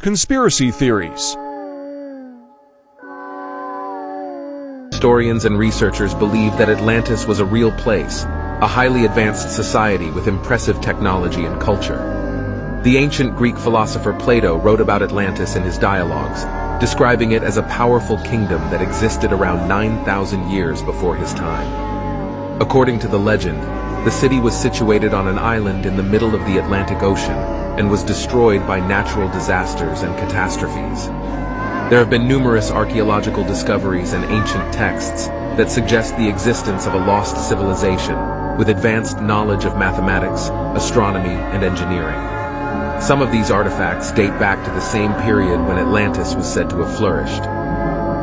conspiracy theories. Historians and researchers believe that Atlantis was a real place, a highly advanced society with impressive technology and culture. The ancient Greek philosopher Plato wrote about Atlantis in his dialogues, describing it as a powerful kingdom that existed around 9,000 years before his time. According to the legend, the city was situated on an island in the middle of the Atlantic Ocean and was destroyed by natural disasters and catastrophes. There have been numerous archaeological discoveries and ancient texts that suggest the existence of a lost civilization with advanced knowledge of mathematics, astronomy, and engineering. Some of these artifacts date back to the same period when Atlantis was said to have flourished.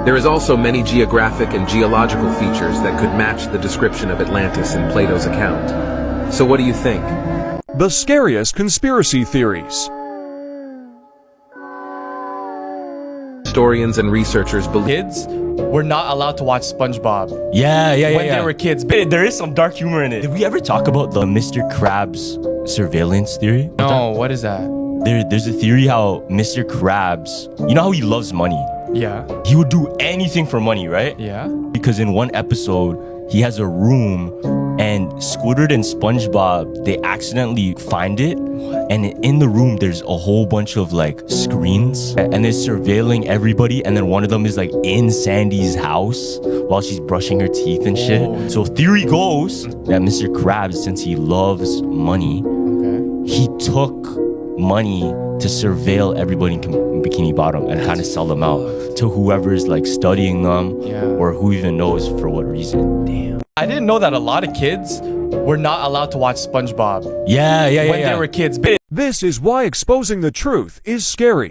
There is also many geographic and geological features that could match the description of Atlantis in Plato's account. So what do you think? The scariest conspiracy theories. Historians and researchers believe Kids were not allowed to watch SpongeBob Yeah. when they were kids. There is some dark humor in it. Did we ever talk about the Mr. Krabs surveillance theory? No, what is that? There's a theory how Mr. Krabs, you know how he loves money? Yeah, He would do anything for money, right? yeah. Because in one episode, he has a room and Squidward and SpongeBob, they accidentally find it. And in the room, there's a whole bunch of like screens and they're surveilling everybody. And then one of them is like in Sandy's house while she's brushing her teeth and shit. Oh. So theory goes that Mr. Krabs, since he loves money, Okay. he took money to surveil everybody in Bikini Bottom and kind of sell them out to whoever's like studying them Yeah. or who even knows for what reason. Damn. I didn't know that a lot of kids were not allowed to watch SpongeBob Yeah. when they were kids. This is why exposing the truth is scary.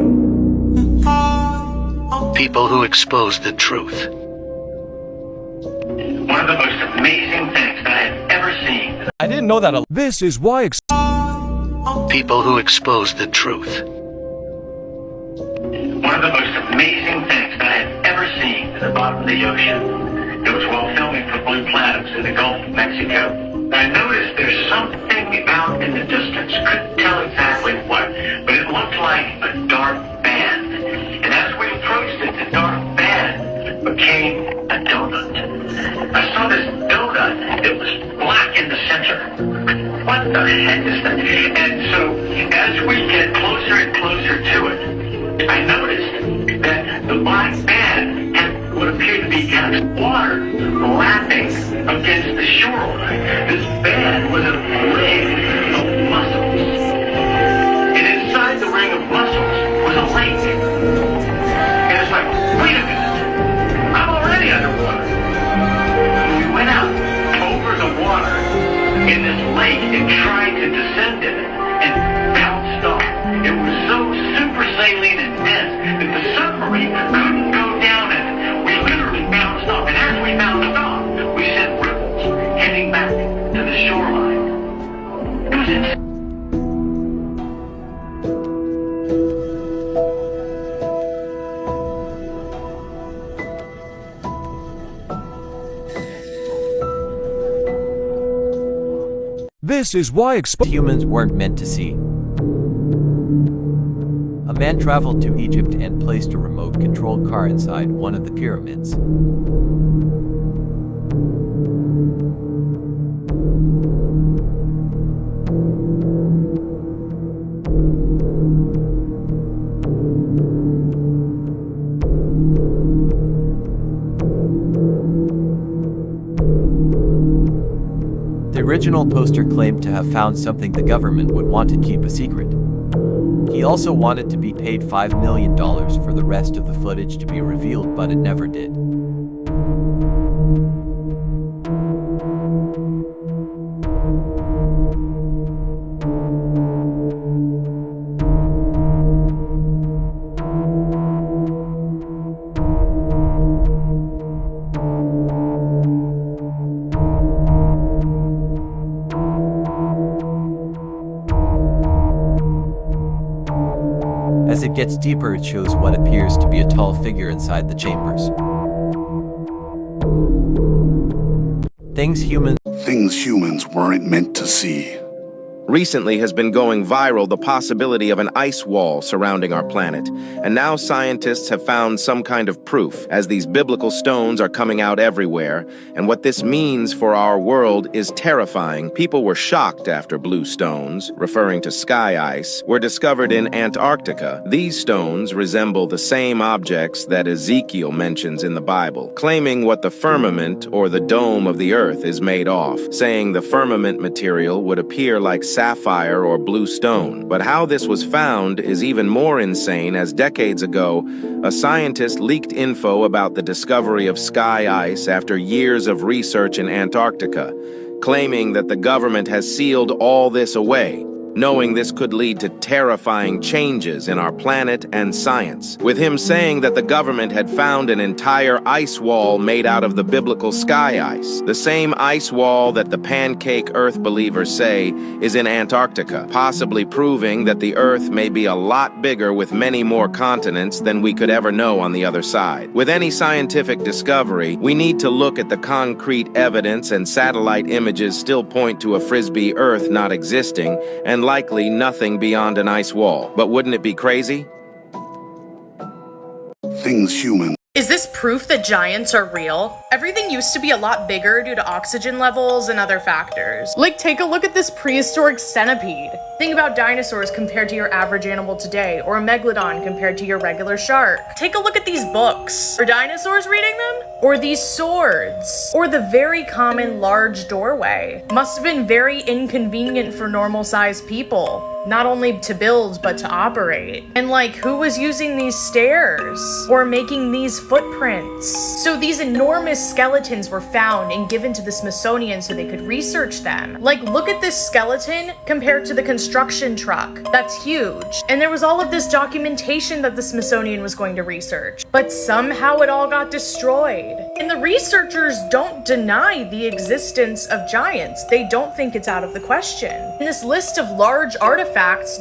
People who expose the truth. One of the most amazing things that I have ever seen. I didn't know that This is why People who expose the truth. One of the most amazing things that I have ever seen at the bottom of the ocean. It was while filming for Blue Planets in the Gulf of Mexico. I noticed there's something out in the distance. Couldn't tell exactly what, but it looked like a dark band. And as we approached it, the dark band became a donut. I saw this donut. It was black in the center. What the heck is that? And so, as we get closer and closer to it, I noticed that the black band had what appeared to be kind of water lapping against the shoreline. This band was a ring of mussels. And inside the ring of mussels was a lake. And it's like, wait a minute, I'm already underwater. We went out over the water in this lake and tried to descend in it and bounced off. It was so super saline and dense that the submarine couldn't go down in it. We literally bounced off, and as we bounced off, we sent ripples heading back to the shoreline. It was insane. This is why humans weren't meant to see. A man traveled to Egypt and placed a remote-controlled car inside one of the pyramids. The original poster claimed to have found something the government would want to keep a secret. He also wanted to be paid $5 million for the rest of the footage to be revealed, but it never did. As it gets deeper, it shows what appears to be a tall figure inside the chambers. Things humans weren't meant to see. Recently has been going viral the possibility of an ice wall surrounding our planet, and now scientists have found some kind of proof, as these biblical stones are coming out everywhere, and what this means for our world is terrifying. People were shocked after blue stones, referring to sky ice, were discovered in Antarctica. These stones resemble the same objects that Ezekiel mentions in the Bible, claiming what the firmament or the dome of the earth is made of, saying the firmament material would appear like sapphire or blue stone. But how this was found is even more insane, as decades ago, a scientist leaked info about the discovery of sky ice after years of research in Antarctica, claiming that the government has sealed all this away, knowing this could lead to terrifying changes in our planet and science, with him saying that the government had found an entire ice wall made out of the biblical sky ice, the same ice wall that the pancake Earth believers say is in Antarctica, possibly proving that the Earth may be a lot bigger with many more continents than we could ever know on the other side. With any scientific discovery, we need to look at the concrete evidence, and satellite images still point to a frisbee Earth not existing, and likely nothing beyond an ice wall. But wouldn't it be crazy? Things human. Is this proof that giants are real? Everything used to be a lot bigger due to oxygen levels and other factors. Like, take a look at this prehistoric centipede. Think about dinosaurs compared to your average animal today, or a megalodon compared to your regular shark. Take a look at these books. Are dinosaurs reading them? Or these swords? Or the very common large doorway? Must have been very inconvenient for normal-sized people. Not only to build, but to operate. And like, who was using these stairs? Or making these footprints? So these enormous skeletons were found and given to the Smithsonian so they could research them. Like, look at this skeleton compared to the construction truck. That's huge. And there was all of this documentation that the Smithsonian was going to research. But somehow it all got destroyed. And the researchers don't deny the existence of giants. They don't think it's out of the question. And this list of large artifacts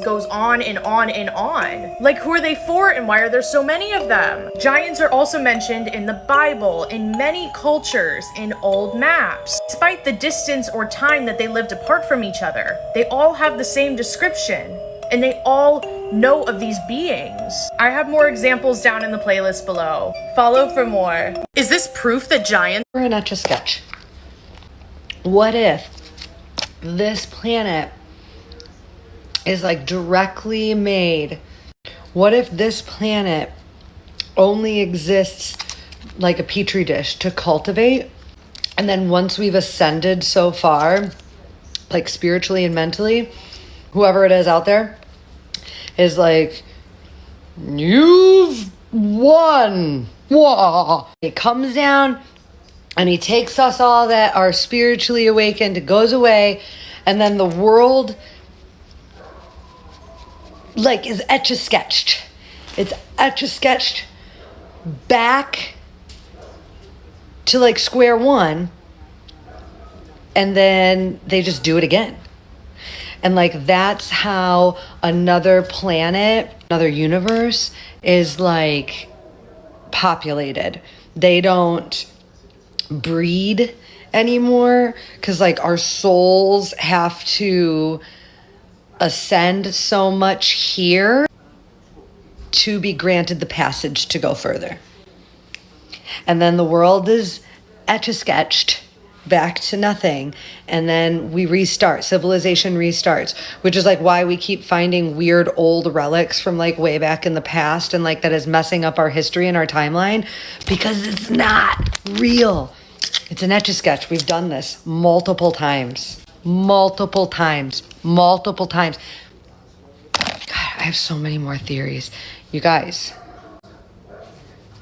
goes on and on and on. Like, who are they for and why are there so many of them? Giants are also mentioned in the Bible, in many cultures, in old maps. Despite the distance or time that they lived apart from each other, they all have the same description, and they all know of these beings. I have more examples down in the playlist below. Follow for more. Is this proof that giants Or an Etch-a-Sketch? What if this planet is like directly made? What if this planet only exists like a petri dish to cultivate, and then once we've ascended so far, like spiritually and mentally, whoever it is out there is like, you've won. Wah. He comes down and he takes us all that are spiritually awakened, goes away, and then the world like is etch-a-sketched. It's etch-a-sketched back to like square one, and then they just do it again. And like, that's how another planet, another universe is like populated. They don't breed anymore because like our souls have to ascend so much here to be granted the passage to go further. And then the world is etch-a-sketched back to nothing, and then we restart. Civilization restarts, which is like why we keep finding weird old relics from like way back in the past, and like that is messing up our history and our timeline, because it's not real. It's an etch-a-sketch. We've done this multiple times. God, I have so many more theories. You guys,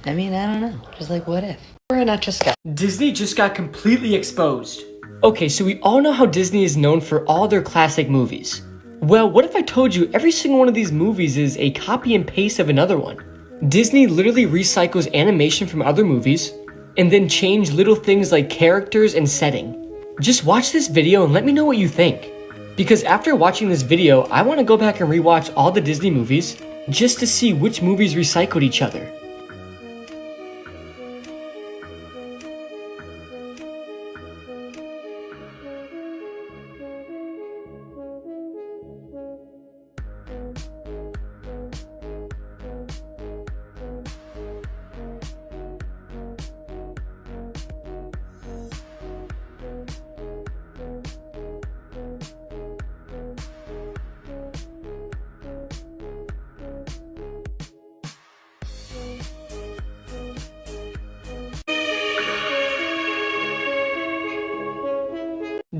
I mean, I don't know. Just like, what if? Or an etch-a-sketch. Disney just got completely exposed. Okay, so we all know how Disney is known for all their classic movies. Well, what if I told you every single one of these movies is a copy and paste of another one? Disney literally recycles animation from other movies, and then change little things like characters and setting. Just watch this video and let me know what you think. Because after watching this video, I want to go back and rewatch all the Disney movies just to see which movies recycled each other.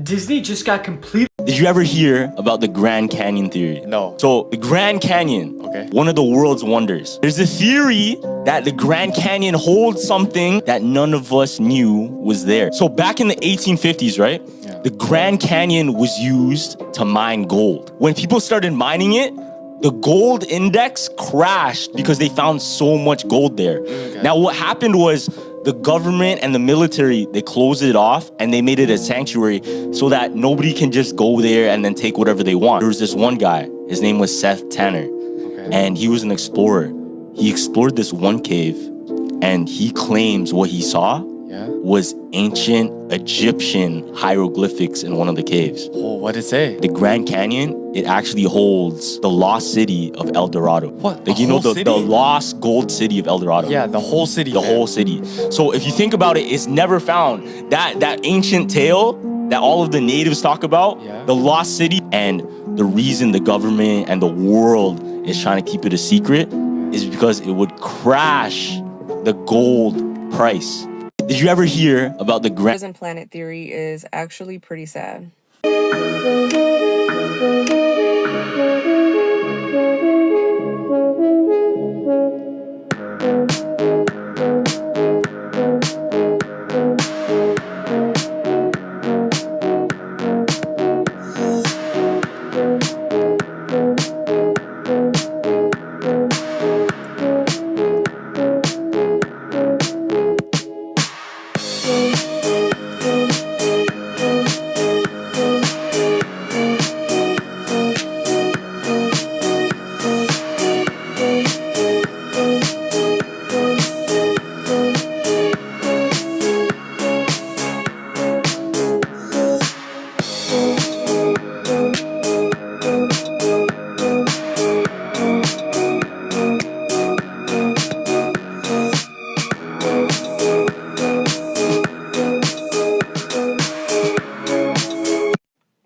Disney just got completely. Did you ever hear about the Grand Canyon theory? No. So the Grand Canyon, Okay. one of the world's wonders. There's a theory that the Grand Canyon holds something that none of us knew was there. So back in the 1850s, right? Yeah. The Grand Canyon was used to mine gold. When people started mining it, the gold index crashed because they found so much gold there. Okay. Now what happened was the government and the military, they closed it off and they made it a sanctuary so that nobody can just go there and then take whatever they want. There was this one guy, his name was Seth Tanner, and he was an explorer. He explored this one cave and he claims what he saw was ancient Egyptian hieroglyphics in one of the caves. Oh, what did it say? The Grand Canyon, it actually holds the lost city of El Dorado. What? Like, The you know, whole the city? lost gold city of El Dorado. Yeah, the whole city. The man. whole city. So if you think about it, it's never found. That ancient tale that all of the natives talk about, the lost city, and the reason the government and the world is trying to keep it a secret is because it would crash the gold price. Did you ever hear about the Grand Prison planet theory is actually pretty sad.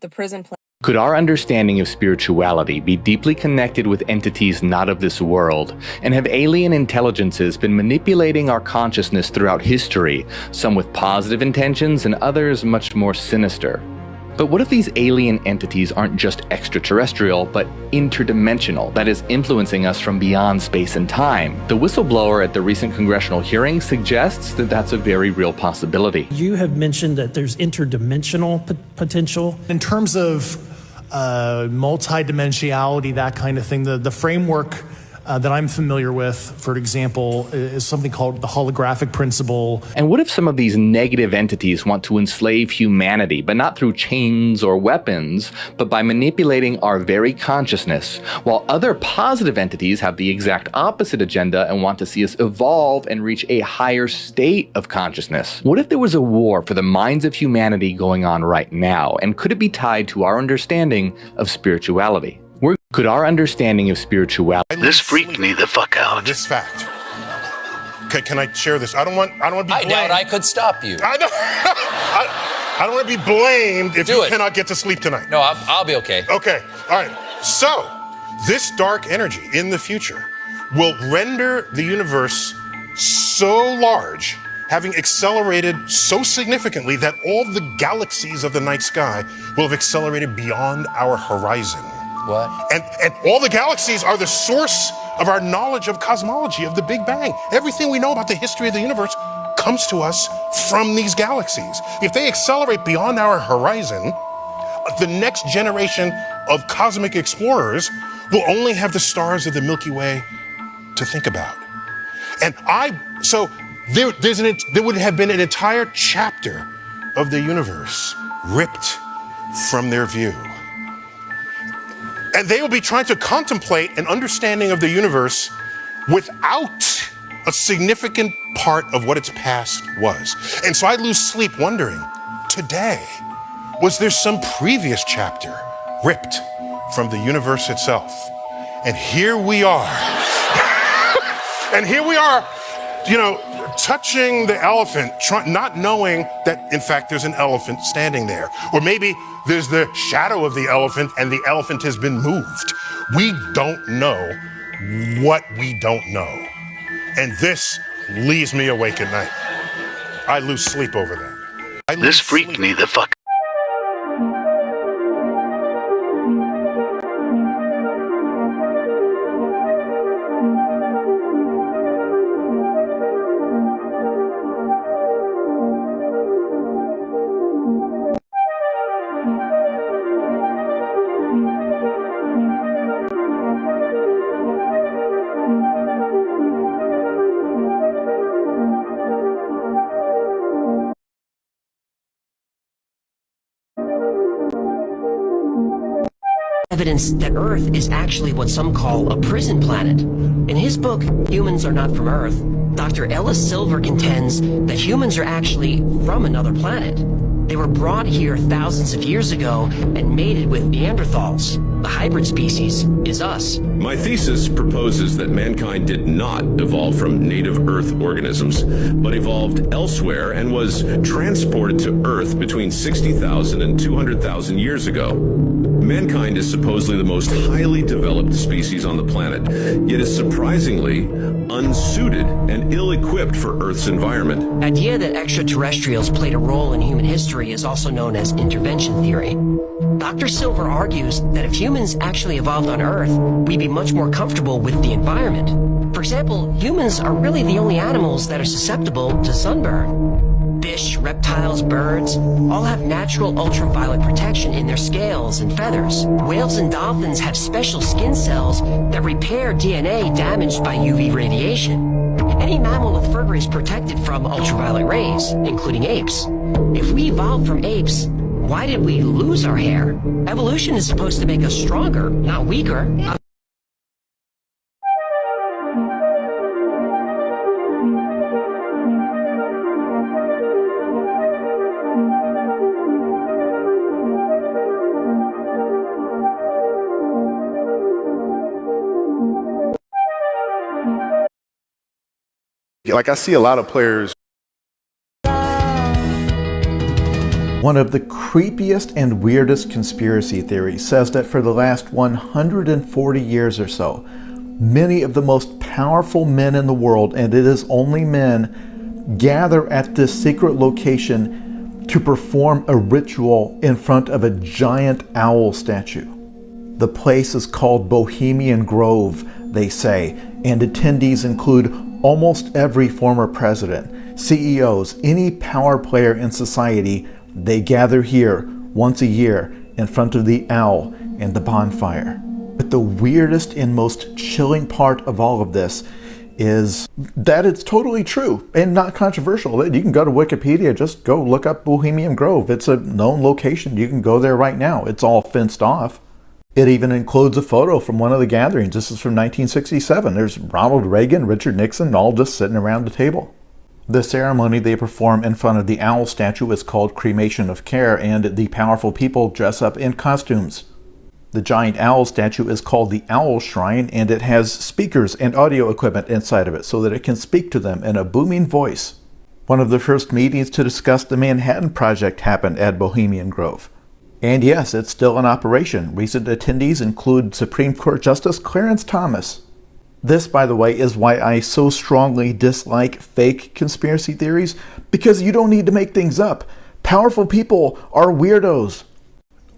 The prison planet. Could our understanding of spirituality be deeply connected with entities not of this world? And have alien intelligences been manipulating our consciousness throughout history, some with positive intentions and others much more sinister? But what if these alien entities aren't just extraterrestrial, but interdimensional, that is, influencing us from beyond space and time? The whistleblower at the recent congressional hearing suggests that that's a very real possibility. You have mentioned that there's interdimensional potential. In terms of multidimensionality, that kind of thing, the framework that I'm familiar with, for example, is something called the holographic principle. And what if some of these negative entities want to enslave humanity, but not through chains or weapons, but by manipulating our very consciousness, while other positive entities have the exact opposite agenda and want to see us evolve and reach a higher state of consciousness? What if there was a war for the minds of humanity going on right now, and could it be tied to our understanding of spirituality? Could our understanding of spirituality... This freaked me the fuck out. This fact. Can I share this? I don't want to be blamed. I doubt I could stop you. I don't want to be blamed if you cannot get to sleep tonight. No, I'll be okay. Okay, all right. So, this dark energy in the future will render the universe so large, having accelerated so significantly that all the galaxies of the night sky will have accelerated beyond our horizon. What? And all the galaxies are the source of our knowledge of cosmology, of the Big Bang. Everything we know about the history of the universe comes to us from these galaxies. If they accelerate beyond our horizon, the next generation of cosmic explorers will only have the stars of the Milky Way to think about. And there would have been an entire chapter of the universe ripped from their view. And they will be trying to contemplate an understanding of the universe without a significant part of what its past was. And so I lose sleep wondering, today, was there some previous chapter ripped from the universe itself? And here we are. And here we are, touching the elephant, not knowing that, in fact, there's an elephant standing there. Or maybe there's the shadow of the elephant and the elephant has been moved. We don't know what we don't know. And this leaves me awake at night. I lose sleep over that. This freaked me the fuck. evidence that Earth is actually what some call a prison planet. In his book, Humans Are Not From Earth, Dr. Ellis Silver contends that humans are actually from another planet. They were brought here thousands of years ago and mated with Neanderthals. The hybrid species is us. My thesis proposes that mankind did not evolve from native Earth organisms, but evolved elsewhere and was transported to Earth between 60,000 and 200,000 years ago. Mankind is supposedly the most highly developed species on the planet, yet is surprisingly unsuited and ill-equipped for Earth's environment. The idea that extraterrestrials played a role in human history is also known as intervention theory. Dr. Silver argues that if humans actually evolved on Earth, we'd be much more comfortable with the environment. For example, humans are really the only animals that are susceptible to sunburn. Fish, reptiles, birds all have natural ultraviolet protection in their scales and feathers. Whales and dolphins have special skin cells that repair DNA damaged by UV radiation. Any mammal with fur is protected from ultraviolet rays, including apes. If we evolved from apes, why did we lose our hair? Evolution is supposed to make us stronger, not weaker. Like, I see a lot of players. One of the creepiest and weirdest conspiracy theories says that for the last 140 years or so, many of the most powerful men in the world, and it is only men, gather at this secret location to perform a ritual in front of a giant owl statue. The place is called Bohemian Grove, they say, and attendees include almost every former president, CEOs, any power player in society. They gather here once a year in front of the owl and the bonfire. But the weirdest and most chilling part of all of this is that it's totally true and not controversial. You can go to Wikipedia, just go look up Bohemian Grove. It's a known location. You can go there right now. It's all fenced off. It even includes a photo from one of the gatherings. This is from 1967. There's Ronald Reagan, Richard Nixon, all just sitting around the table. The ceremony they perform in front of the owl statue is called cremation of care, and the powerful people dress up in costumes. The giant owl statue is called the Owl Shrine, and it has speakers and audio equipment inside of it so that it can speak to them in a booming voice. One of the first meetings to discuss the Manhattan Project happened at Bohemian Grove. And yes, it's still in operation. Recent attendees include Supreme Court Justice Clarence Thomas. This, by the way, is why I so strongly dislike fake conspiracy theories, because you don't need to make things up. Powerful people are weirdos.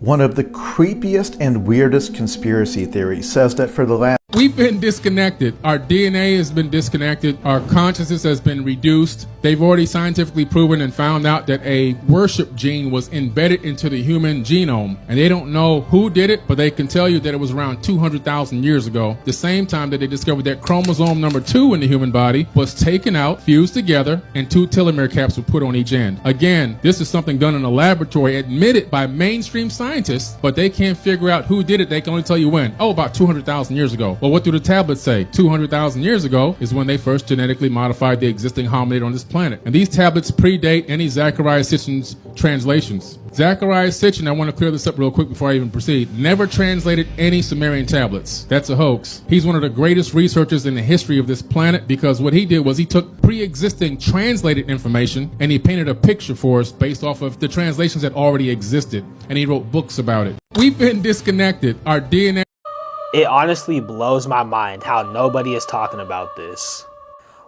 One of the creepiest and weirdest conspiracy theories says that for the last... We've been disconnected. Our DNA has been disconnected. Our consciousness has been reduced. They've already scientifically proven and found out that a worship gene was embedded into the human genome. And they don't know who did it, but they can tell you that it was around 200,000 years ago. The same time that they discovered that chromosome number 2 in the human body was taken out, fused together, and 2 telomere caps were put on each end. Again, this is something done in a laboratory, admitted by mainstream scientists, but they can't figure out who did it. They can only tell you when. Oh, about 200,000 years ago. Well, what do the tablets say? 200,000 years ago is when they first genetically modified the existing hominid on this planet. And these tablets predate any Zecharia Sitchin's translations. Zecharia Sitchin, I want to clear this up real quick before I even proceed, never translated any Sumerian tablets. That's a hoax. He's one of the greatest researchers in the history of this planet, because what he did was he took pre-existing translated information and he painted a picture for us based off of the translations that already existed, and he wrote books about it. We've been disconnected. Our DNA... It honestly blows my mind how nobody is talking about this.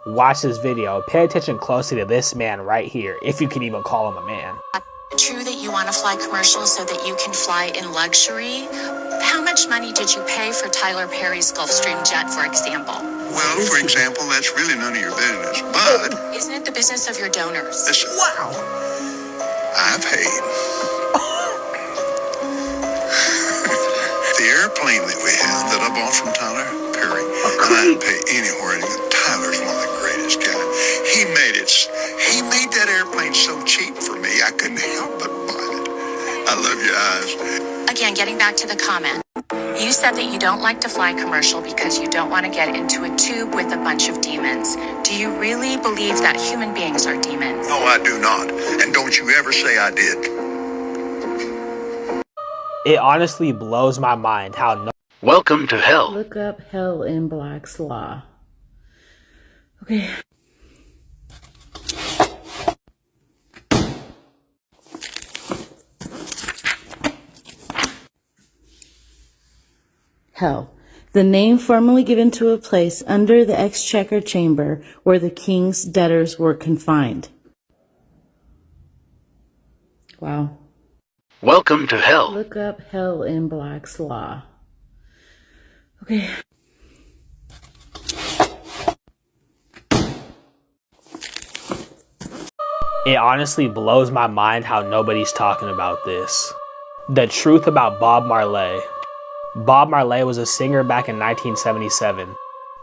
Watch this video. Pay attention closely to this man right here, if you can even call him a man. True that you want to fly commercial so that you can fly in luxury? How much money did you pay for Tyler Perry's Gulfstream jet, for example? Well, for example, that's really none of your business, but... Isn't it the business of your donors? Listen, wow! I paid. The airplane that we have that I bought from Tyler Perry, and I didn't pay anywhere. Tyler's one of the greatest guys. He made that airplane so cheap for me, I couldn't help but buy it. I love your eyes. Again, getting back to the comment. said that you don't like to fly commercial because you don't want to get into a tube with a bunch of demons. Do you really believe that human beings are demons? No, I do not. And don't you ever say I did. It honestly blows my mind how no. Welcome to hell. Look up hell in Black's Law. Okay. Hell, the name formerly given to a place under the exchequer chamber where the king's debtors were confined. Wow. Welcome to hell. Look up hell in Black's Law. Okay. It honestly blows my mind how nobody's talking about this. The truth about Bob Marley. Bob Marley was a singer back in 1977.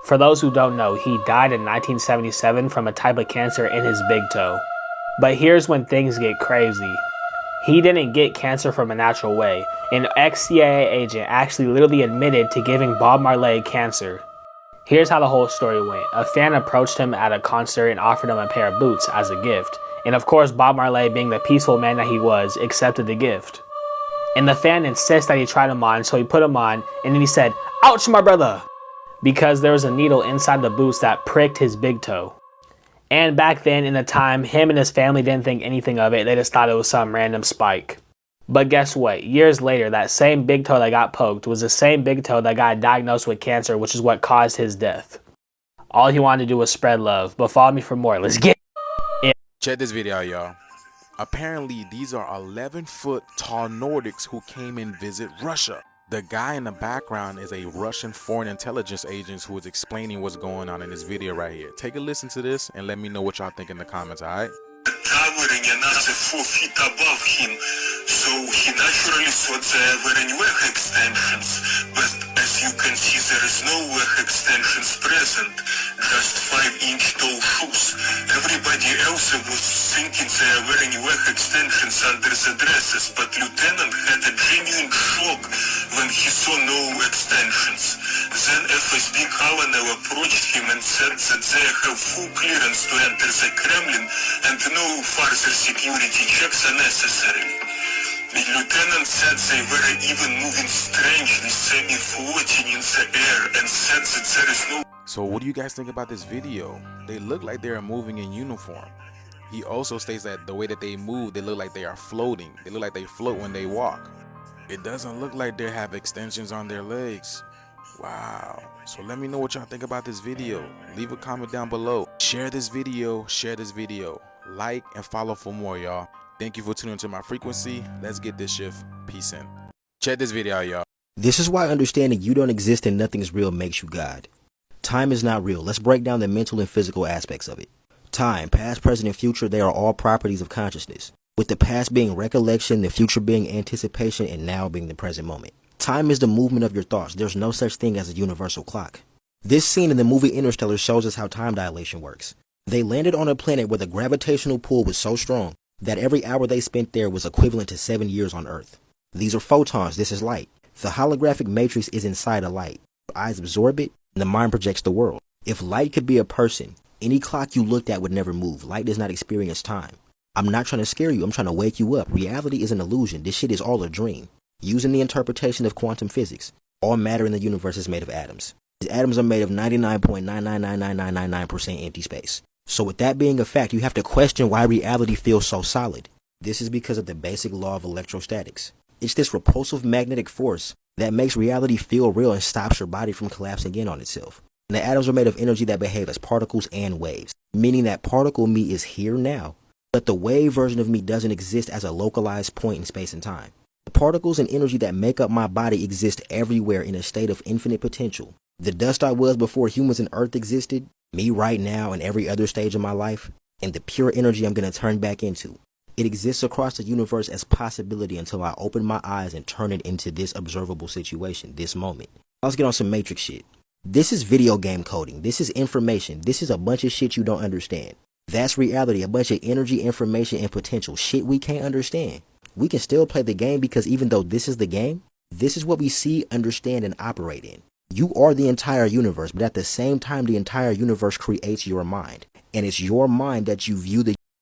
For those who don't know, he died in 1977 from a type of cancer in his big toe. But here's when things get crazy. He didn't get cancer from a natural way. An ex-CIA agent actually literally admitted to giving Bob Marley cancer. Here's how the whole story went. A fan approached him at a concert and offered him a pair of boots as a gift. And of course, Bob Marley, being the peaceful man that he was, accepted the gift. And the fan insists that he tried them on, so he put them on, and then he said, "Ouch, my brother!" because there was a needle inside the boots that pricked his big toe. And back then, in the time, him and his family didn't think anything of it. They just thought it was some random spike. But guess what? Years later, that same big toe that got poked was the same big toe that got diagnosed with cancer, which is what caused his death. All he wanted to do was spread love. But follow me for more. Let's get it. Check this video out, y'all. Apparently, these are 11-foot tall Nordics who came and visit Russia. The guy in the background is a Russian foreign intelligence agent who is explaining what's going on in this video right here. Take a listen to this and let me know what y'all think in the comments, alright? Towering another 4 feet above him, so he naturally thought there were any WEG extensions, but as you can see there is no WEG extensions present, just 5-inch tall shoes. Everybody else was thinking there were any WEG extensions under the dresses, but Lieutenant had a genuine shock when he saw no extensions. Then FSB colonel approached him and said that they have full clearance to enter the Kremlin and no further security checks are necessary. The lieutenant said they were even moving strangely, semi-floating in the air, and said that there is no... So what do you guys think about this video? They look like they are moving in uniform. He also states that the way that they move, they look like they are floating. They look like they float when they walk. It doesn't look like they have extensions on their legs. Wow. So let me know what y'all think about this video. Leave a comment down below. Share this video. Like and follow for more, y'all. Thank you for tuning into my frequency. Let's get this shift. Peace in. Check this video out, y'all. This is why understanding you don't exist and nothing is real makes you God. Time is not real. Let's break down the mental and physical aspects of it. Time, past, present, and future, they are all properties of consciousness. With the past being recollection, the future being anticipation, and now being the present moment. Time is the movement of your thoughts. There's no such thing as a universal clock. This scene in the movie Interstellar shows us how time dilation works. They landed on a planet where the gravitational pull was so strong that every hour they spent there was equivalent to 7 years on Earth. These are photons, this is light. The holographic matrix is inside a light. Your eyes absorb it, and the mind projects the world. If light could be a person, any clock you looked at would never move. Light does not experience time. I'm not trying to scare you, I'm trying to wake you up. Reality is an illusion, this shit is all a dream. Using the interpretation of quantum physics, all matter in the universe is made of atoms. These atoms are made of 99.9999999% empty space. So with that being a fact, you have to question why reality feels so solid. This is because of the basic law of electrostatics. It's this repulsive magnetic force that makes reality feel real and stops your body from collapsing in on itself. And the atoms are made of energy that behave as particles and waves, meaning that particle me is here now, but the wave version of me doesn't exist as a localized point in space and time. The particles and energy that make up my body exist everywhere in a state of infinite potential. The dust I was before humans and Earth existed, me right now and every other stage of my life, and the pure energy I'm going to turn back into. It exists across the universe as possibility until I open my eyes and turn it into this observable situation, this moment. Let's get on some Matrix shit. This is video game coding. This is information. This is a bunch of shit you don't understand. That's reality, a bunch of energy, information, and potential. Shit we can't understand. We can still play the game because even though this is the game, This is what we see, understand, and operate in. You are the entire universe, but at the same time, the entire universe creates your mind. And it's your mind that you view the